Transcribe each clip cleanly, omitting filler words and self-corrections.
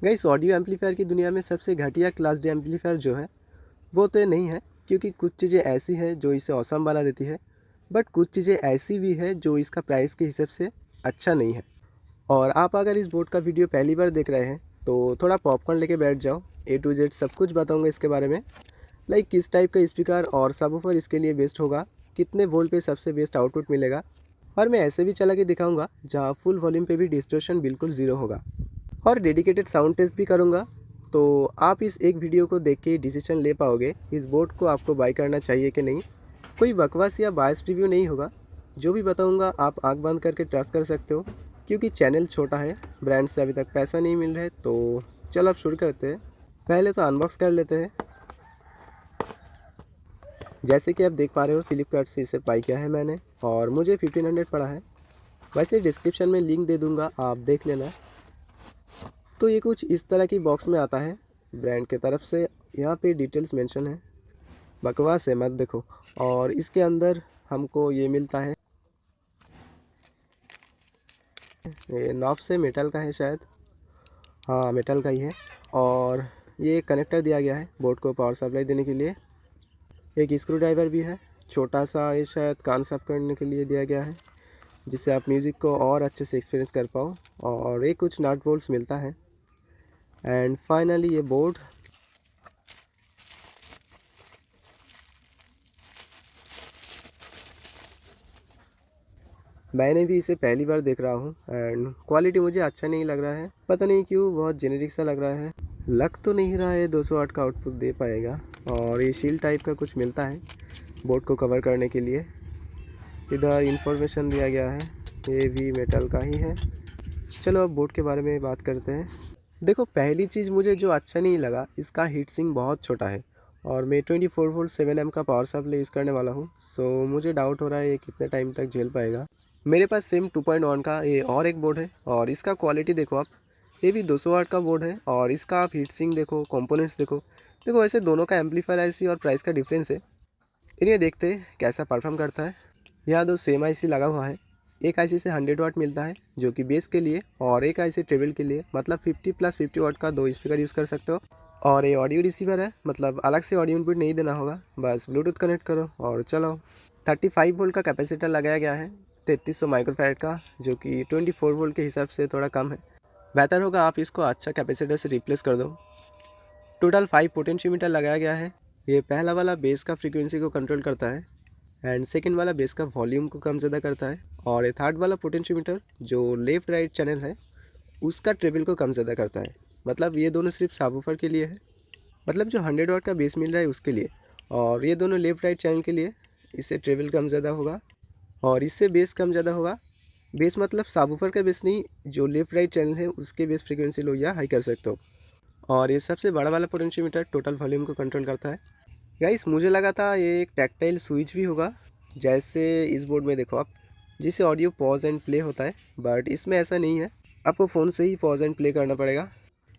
Guys, audio amplifier की दुनिया में सबसे घटिया क्लास डी एम्पलीफायर जो है वो तो नहीं है, क्योंकि कुछ चीज़ें ऐसी हैं जो इसे औसम बना देती है, बट कुछ चीज़ें ऐसी भी है जो इसका प्राइस के हिसाब से अच्छा नहीं है। और आप अगर इस बोर्ड का वीडियो पहली बार देख रहे हैं तो थोड़ा पॉपकॉर्न लेके बैठ जाओ। ए टू जेड सब कुछ बताऊंगा इसके बारे में, लाइक किस टाइप का स्पीकर और सबवूफर इसके लिए बेस्ट होगा, कितने वोल्ट पे सबसे बेस्ट आउटपुट मिलेगा। और मैं ऐसे भी चला के दिखाऊंगा जहाँ फुल वॉल्यूम पे भी डिस्टोर्शन बिल्कुल ज़ीरो होगा, और डेडिकेटेड साउंड टेस्ट भी करूँगा। तो आप इस एक वीडियो को देख के डिसीजन ले पाओगे इस बोर्ड को आपको बाय करना चाहिए कि नहीं। कोई बकवास या बायस रिव्यू नहीं होगा, जो भी बताऊँगा आप आंख बंद करके ट्रस्ट कर सकते हो, क्योंकि चैनल छोटा है, ब्रांड से अभी तक पैसा नहीं मिल रहा है। तो चलो अब शुरू करते हैं। पहले तो अनबॉक्स कर लेते हैं। जैसे कि आप देख पा रहे हो, फ्लिपकार्ट से इसे बाय किया है मैंने और मुझे 1500 पड़ा है। वैसे डिस्क्रिप्शन में लिंक दे दूँगा, आप देख लेना। तो ये कुछ इस तरह की बॉक्स में आता है ब्रांड के तरफ से। यहाँ पे डिटेल्स मेंशन है, बकवास है मत देखो। और इसके अंदर हमको ये मिलता है, ये नॉब से मेटल का है शायद, हाँ मेटल का ही है। और ये कनेक्टर दिया गया है बोर्ड को पावर सप्लाई देने के लिए। एक स्क्रू ड्राइवर भी है छोटा सा, ये शायद कान साफ करने के लिए दिया गया है, जिससे आप म्यूज़िक को और अच्छे से एक्सपीरियंस कर पाओ। और ये कुछ नट बोल्ट्स मिलता है। एंड फाइनली ये बोर्ड। मैंने भी इसे पहली बार देख रहा हूँ एंड क्वालिटी मुझे अच्छा नहीं लग रहा है, पता नहीं क्यों, बहुत जेनेरिक सा लग रहा है। लग तो नहीं रहा है 200 वाट का आउटपुट दे पाएगा। और ये शील्ड टाइप का कुछ मिलता है बोर्ड को कवर करने के लिए। इधर इंफॉर्मेशन दिया गया है, ये भी मेटल का ही है। चलो अब बोर्ड के बारे में बात करते हैं। देखो, पहली चीज़ मुझे जो अच्छा नहीं लगा, इसका हीट सिंक बहुत छोटा है। और मैं 24 वोल्ट 7 एम का पावर सप्लाई यूज़ करने वाला हूँ, सो मुझे डाउट हो रहा है ये कितने टाइम तक झेल पाएगा। मेरे पास सेम 2.1 का ये और एक बोर्ड है, और इसका क्वालिटी देखो आप, ये भी 200 वाट का बोर्ड है। और इसका आप हीट सिंक देखो, कंपोनेंट्स देखो। देखो ऐसे दोनों का एम्पलीफायर आईसी और प्राइस का डिफरेंस है। इन्हें देखते हैं कैसा परफॉर्म करता है। यहाँ दो सेम आईसी लगा हुआ है। एक आईसी से 100 वाट मिलता है जो कि बेस के लिए, और एक आईसी ट्रेवल के लिए, मतलब 50 + 50 वाट का दो स्पीकर यूज़ कर सकते हो। और ये ऑडियो रिसीवर है, मतलब अलग से ऑडियो इनपुट नहीं देना होगा, बस ब्लूटूथ कनेक्ट करो और चलो। 35 वोल्ट का कैपेसिटर लगाया गया है, 3300 माइक्रोफैराड का, जो कि 24 वोल्ट के हिसाब से थोड़ा कम है। बेहतर होगा आप इसको अच्छा कैपेसिटर से रिप्लेस कर दो। टोटल 5 पोटेंशियोमीटर लगाया गया है। ये पहला वाला बेस का फ्रीक्वेंसी को कंट्रोल करता है, एंड सेकेंड वाला बेस का वॉल्यूम को कम ज़्यादा करता है। और ये थर्ड वाला पोटेंशियोमीटर जो लेफ़्ट राइट चैनल है उसका ट्रेबल को कम ज़्यादा करता है। मतलब ये दोनों सिर्फ सबवूफर के लिए है, मतलब जो 100 वाट का बेस मिल रहा है उसके लिए। और ये दोनों लेफ़्ट राइट चैनल के लिए, इससे ट्रेबल कम ज़्यादा होगा और इससे बेस कम ज़्यादा होगा। बेस मतलब सबवूफर का बेस नहीं, जो लेफ़्ट राइट चैनल है उसके बेस फ्रीक्वेंसी लो या हाई कर सकते हो। और ये सबसे बड़ा वाला पोटेंशियोमीटर टोटल वॉल्यूम को कंट्रोल करता है। गाइस, मुझे लगा था ये एक टैक्टाइल स्विच भी होगा, जैसे इस बोर्ड में देखो आप, जिससे ऑडियो पॉज एंड प्ले होता है, बट इसमें ऐसा नहीं है। आपको फ़ोन से ही पॉज एंड प्ले करना पड़ेगा।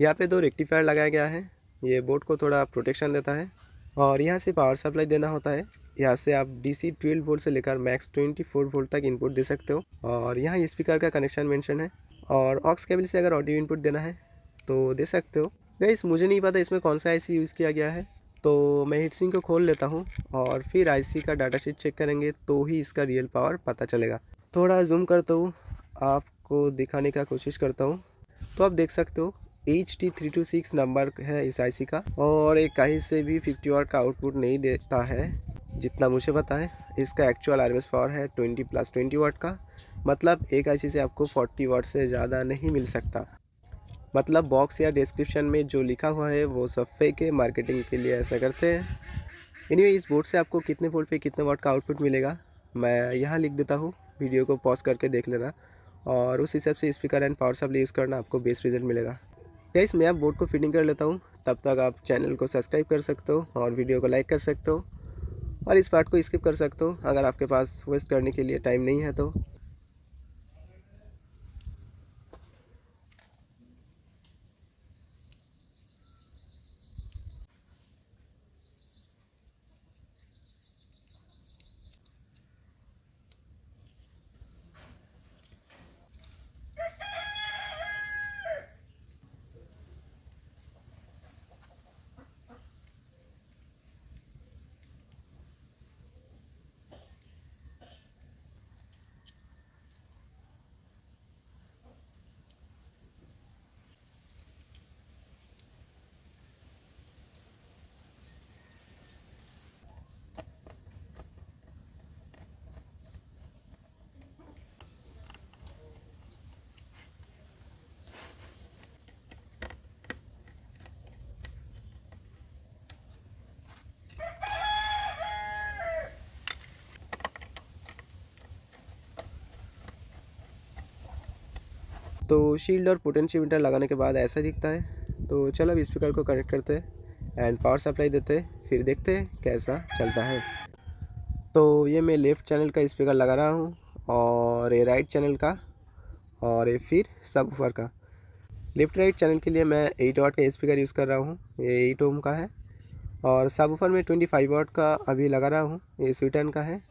यहाँ पे दो रेक्टिफायर लगाया गया है, ये बोर्ड को थोड़ा प्रोटेक्शन देता है। और यहाँ से पावर सप्लाई देना होता है। यहाँ से आप DC 12 वोल्ट से लेकर मैक्स 24 वोल्ट तक इनपुट दे सकते हो। और यहाँ स्पीकर का कनेक्शन मेंशन है, और ऑक्स केबल से अगर ऑडियो इनपुट देना है तो दे सकते हो। गाइस, मुझे नहीं पता इसमें कौन सा आईसी यूज़ किया गया है, तो मैं हीटसिंक को खोल लेता हूँ और फिर आईसी का डाटा शीट चेक करेंगे तो ही इसका रियल पावर पता चलेगा। थोड़ा जूम करता हूँ, आपको दिखाने का कोशिश करता हूँ। तो आप देख सकते हो HT326 नंबर है इस आईसी का, और एक कहीं से भी 50 वाट का आउटपुट नहीं देता है जितना मुझे पता है। इसका एक्चुअल आरएमएस पावर है 20 + 20 वाट का, मतलब एक आईसी से आपको 40 वाट से ज़्यादा नहीं मिल सकता। मतलब बॉक्स या डिस्क्रिप्शन में जो लिखा हुआ है वो सब फेक है, मार्केटिंग के लिए ऐसा करते हैं। एनीवे, इस बोर्ड से आपको कितने वोल्ट पे कितने वाट का आउटपुट मिलेगा मैं यहाँ लिख देता हूँ, वीडियो को पॉज करके देख लेना, और उस हिसाब से speaker and power supply use करना, आपको बेस्ट रिजल्ट मिलेगा। गाइस, मैं अब बोर्ड को फिटिंग कर लेता हूँ, तब तक आप चैनल को सब्सक्राइब कर सकते हो और वीडियो को लाइक कर सकते हो, और इस पार्ट को स्किप कर सकते हो अगर आपके पास वेस्ट करने के लिए टाइम नहीं है तो। तो शील्ड और पोटेंशियोमीटर लगाने के बाद ऐसा दिखता है। तो चलो अब स्पीकर को कनेक्ट करते हैं एंड पावर सप्लाई देते हैं, फिर देखते हैं कैसा चलता है। तो ये मैं लेफ़्ट चैनल का स्पीकर लगा रहा हूँ और ये राइट चैनल का और ये फिर सबवूफर का। लेफ़्ट राइट चैनल के लिए मैं 8 वाट का स्पीकर यूज़ कर रहा हूँ, ये 8 ओम का है। और सबवूफर में 25 वाट का अभी लगा रहा हूँ, ये स्वीटन का है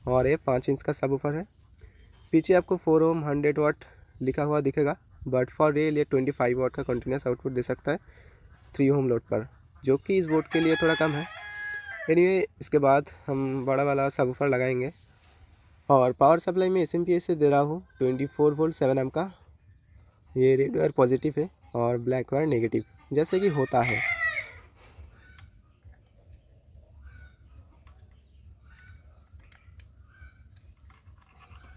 और ये 5 इंच का सबवूफर है। पीछे आपको 4 ओम 100 वाट लिखा हुआ दिखेगा, बट फॉर रियल ये 25 वाट का कंटिन्यूस आउटपुट दे सकता है 3 ओम लोड पर, जो कि इस बोर्ड के लिए थोड़ा कम है। एनीवे इसके बाद हम बड़ा वाला सबवूफर लगाएंगे और पावर सप्लाई में एसएमपीएस से दे रहा हूँ 24 वोल्ट 7 एम का। ये रेड वायर पॉजिटिव है और ब्लैक वायर नेगेटिव, जैसे कि होता है।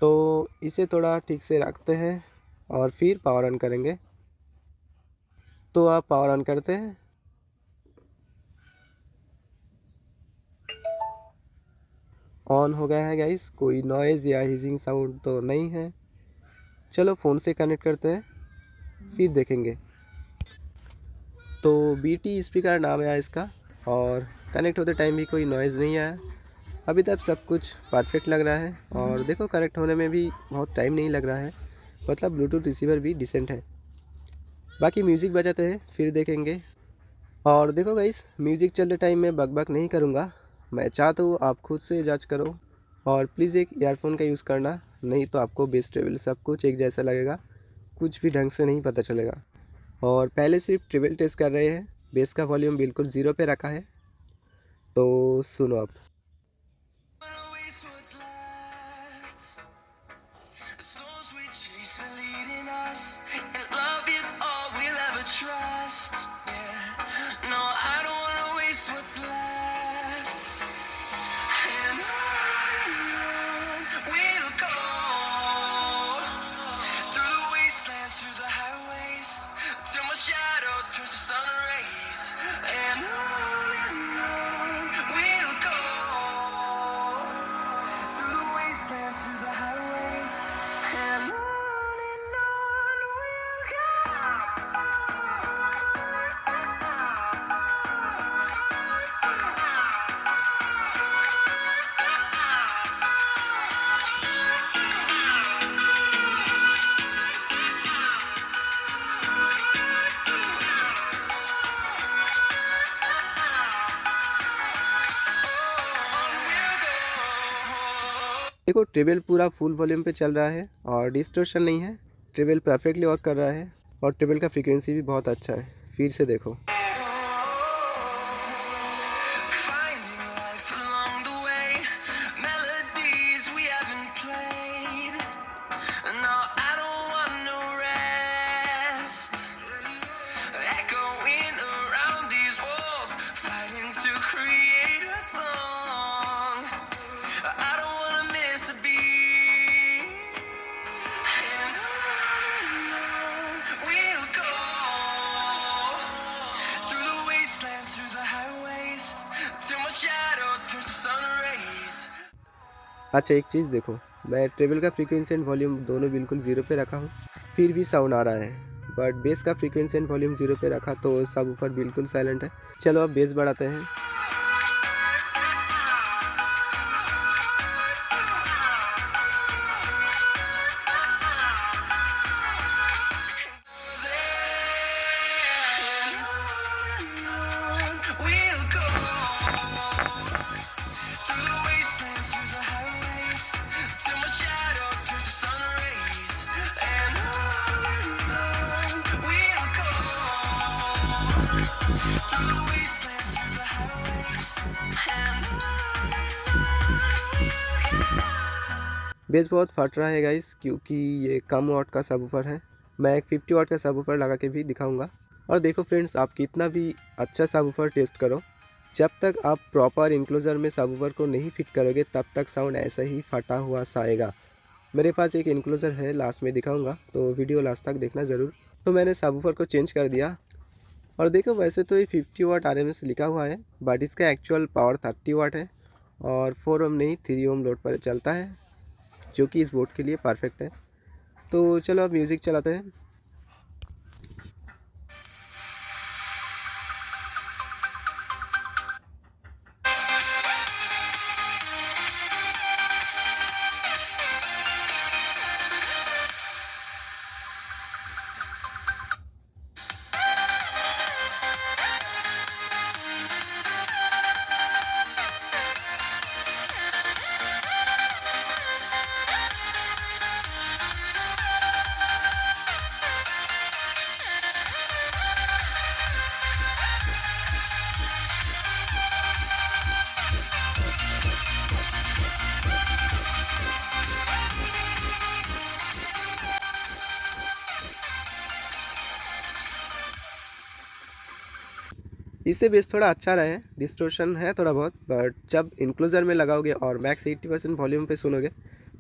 तो इसे थोड़ा ठीक से रखते हैं और फिर पावर ऑन करेंगे। तो आप पावर ऑन करते हैं, ऑन हो गया है गाइस। कोई नॉइज़ या हीजिंग साउंड तो नहीं है। चलो फ़ोन से कनेक्ट करते हैं, फिर देखेंगे। तो बीटी स्पीकर नाम है इसका और कनेक्ट होते टाइम भी कोई नॉइज़ नहीं आया। अभी तक सब कुछ परफेक्ट लग रहा है और देखो कनेक्ट होने में भी बहुत टाइम नहीं लग रहा है, मतलब ब्लूटूथ रिसीवर भी डिसेंट है। बाकी म्यूज़िक बजाते हैं फिर देखेंगे। और देखो गाइस, म्यूज़िक चलते टाइम मैं बकबक नहीं करूँगा, मैं चाहता हूँ आप खुद से जज करो। और प्लीज़ एक ईयरफोन का यूज़ करना, नहीं तो आपको बेस ट्रेवल सब कुछ एक जैसा लगेगा, कुछ भी ढंग से नहीं पता चलेगा। और पहले सिर्फ ट्रेवल टेस्ट कर रहे हैं, बेस का वॉल्यूम बिल्कुल 0 पे रखा है, तो सुनो आप। देखो ट्रेवल पूरा फुल वॉल्यूम पे चल रहा है और डिस्टॉर्शन नहीं है, ट्रेवल परफेक्टली वर्क कर रहा है और ट्रेवल का फ्रीक्वेंसी भी बहुत अच्छा है। फिर से देखो। अच्छा एक चीज़ देखो, मैं ट्रेवल का फ्रीक्वेंसी एंड वॉल्यूम दोनों बिल्कुल 0 पे रखा हूँ, फिर भी साउंड आ रहा है। बट बेस का फ्रीक्वेंसी एंड वॉल्यूम 0 पे रखा तो सबवूफर बिल्कुल साइलेंट है। चलो अब बेस बढ़ाते हैं। बेस बहुत फट रहा है गाइस, क्योंकि ये कम वाट का सबवूफर है। मैं एक 50 वाट का सबवूफर लगा के भी दिखाऊंगा। और देखो फ्रेंड्स, आप कितना भी अच्छा सबवूफर टेस्ट करो, जब तक आप प्रॉपर इनक्लोजर में सबवूफर को नहीं फिट करोगे तब तक साउंड ऐसा ही फटा हुआ सा आएगा। मेरे पास एक इनक्लोजर है, लास्ट में दिखाऊंगा, तो वीडियो लास्ट तक देखना ज़रूर। तो मैंने सबवूफर को चेंज कर दिया और देखो वैसे तो ये 50 वाट RMS लिखा हुआ है, बट इसका एक्चुअल पावर 30 वाट है और 4 ओम नहीं 3 ओम लोड पर चलता है, जो कि इस बोर्ड के लिए परफेक्ट है। तो चलो अब म्यूज़िक चलाते हैं। इससे बेस थोड़ा अच्छा रहे, डिस्टोर्शन है थोड़ा बहुत, बट जब इंक्लूजर में लगाओगे और मैक्स 80% वॉल्यूम पे सुनोगे,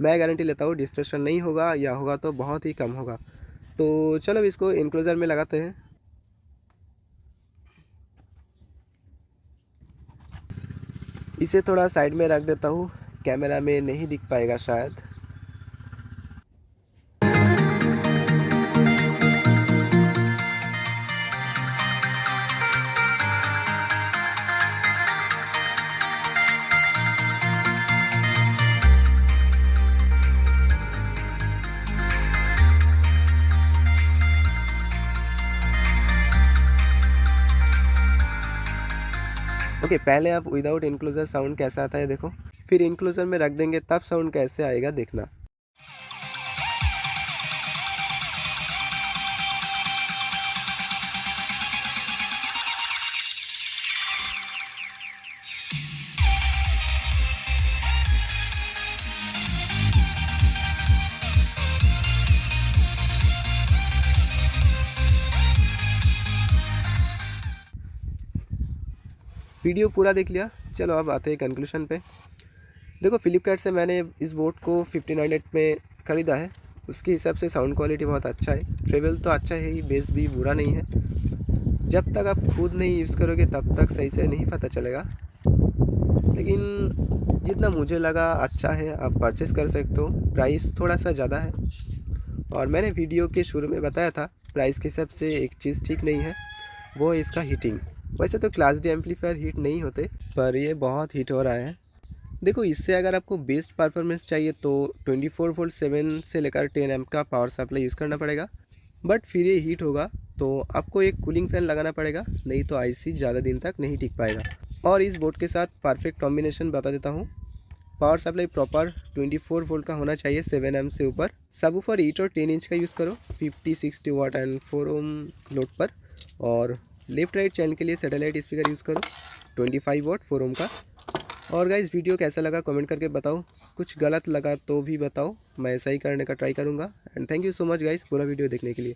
मैं गारंटी लेता हूँ डिस्टोर्शन नहीं होगा, या होगा तो बहुत ही कम होगा। तो चलो इसको इंक्लूजर में लगाते हैं। इसे थोड़ा साइड में रख देता हूँ, कैमरा में नहीं दिख पाएगा शायद। ओके, पहले आप विदाउट इंक्लूजर साउंड कैसा आता है देखो, फिर इंक्लूजर में रख देंगे तब साउंड कैसे आएगा देखना। वीडियो पूरा देख लिया, चलो अब आते हैं कंक्लूशन पे। देखो, फ्लिपकार्ट से मैंने इस बोट को 1500 में ख़रीदा है, उसके हिसाब से साउंड क्वालिटी बहुत अच्छा है, ट्रेवल तो अच्छा है ही, बेस भी बुरा नहीं है। जब तक आप खुद नहीं यूज़ करोगे तब तक सही से नहीं पता चलेगा, लेकिन जितना मुझे लगा अच्छा है, आप परचेस कर सकते हो। प्राइस थोड़ा सा ज़्यादा है, और मैंने वीडियो के शुरू में बताया था प्राइस के हिसाब से एक चीज़ ठीक नहीं है, वो है इसका हीटिंग। वैसे तो क्लास डी एम्पलीफायर हीट नहीं होते, पर ये बहुत हीट हो रहा है। देखो, इससे अगर आपको बेस्ट परफॉर्मेंस चाहिए तो 24 वोल्ट 7 से लेकर 10 एम्प का पावर सप्लाई यूज़ करना पड़ेगा, बट फिर ये हीट होगा तो आपको एक कूलिंग फ़ैन लगाना पड़ेगा, नहीं तो आईसी ज़्यादा दिन तक नहीं टिक पाएगा। और इस बोर्ड के साथ परफेक्ट कॉम्बिनेशन बता देता हूँ। पावर सप्लाई प्रॉपर 24 वोल्ट का होना चाहिए 7 एम से ऊपर। सबवूफर 8 और 10 इंच का यूज़ करो 50-60 वाट एंड 4 ओम लोड पर। और लेफ्ट राइट चैनल के लिए सैटेलाइट स्पीकर यूज़ करो 25 वाट 4 ओम का। और गाइस, वीडियो कैसा लगा कमेंट करके बताओ, कुछ गलत लगा तो भी बताओ, मैं सही करने का ट्राई करूँगा। And thank you so much guys पूरा वीडियो देखने के लिए।